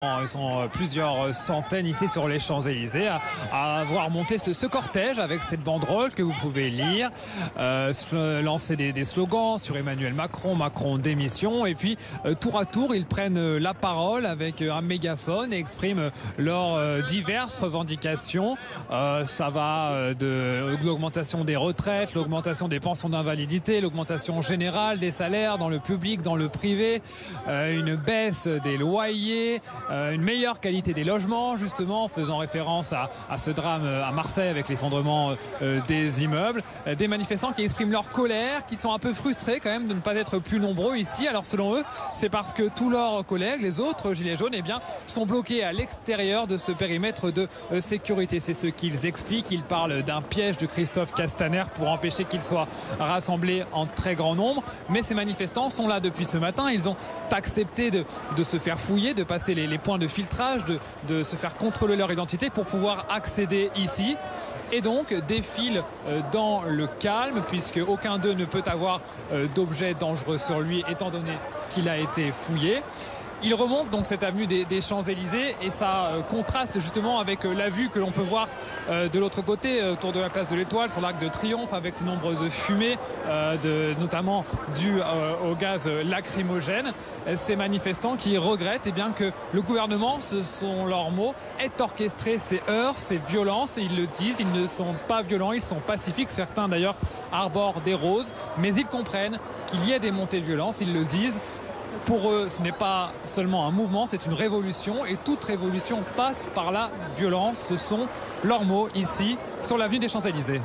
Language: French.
Ils sont plusieurs centaines ici sur les Champs-Élysées à voir monter ce cortège avec cette banderole que vous pouvez lire, lancer des slogans sur Emmanuel Macron, Macron démission, et puis tour à tour ils prennent la parole avec un mégaphone et expriment leurs diverses revendications. Ça va de l'augmentation des retraites, l'augmentation des pensions d'invalidité, l'augmentation générale des salaires dans le public, dans le privé, une baisse des loyers, une meilleure qualité des logements, justement, faisant référence à ce drame à Marseille avec l'effondrement des immeubles. Des manifestants qui expriment leur colère, qui sont un peu frustrés quand même de ne pas être plus nombreux ici. Alors selon eux, c'est parce que tous leurs collègues, les autres gilets jaunes, eh bien, sont bloqués à l'extérieur de ce périmètre de sécurité. C'est ce qu'ils expliquent. Ils parlent d'un piège de Christophe Castaner pour empêcher qu'ils soient rassemblés en très grand nombre. Mais ces manifestants sont là depuis ce matin. Ils ont accepté de se faire fouiller, de passer les points de filtrage, de se faire contrôler leur identité pour pouvoir accéder ici. Et donc défilent dans le calme, puisque aucun d'eux ne peut avoir d'objet dangereux sur lui étant donné qu'il a été fouillé. Il remonte donc cette avenue des Champs-Élysées et ça contraste justement avec la vue que l'on peut voir de l'autre côté autour de la place de l'Étoile sur l'Arc de Triomphe avec ces nombreuses fumées notamment dues au gaz lacrymogène. Ces manifestants qui regrettent bien que le gouvernement, ce sont leurs mots, ait orchestré ces heurts, ces violences, et ils le disent, ils ne sont pas violents, ils sont pacifiques. Certains d'ailleurs arborent des roses, mais ils comprennent qu'il y ait des montées de violence, ils le disent. Pour eux, ce n'est pas seulement un mouvement, c'est une révolution, et toute révolution passe par la violence. Ce sont leurs mots ici sur l'avenue des Champs-Élysées.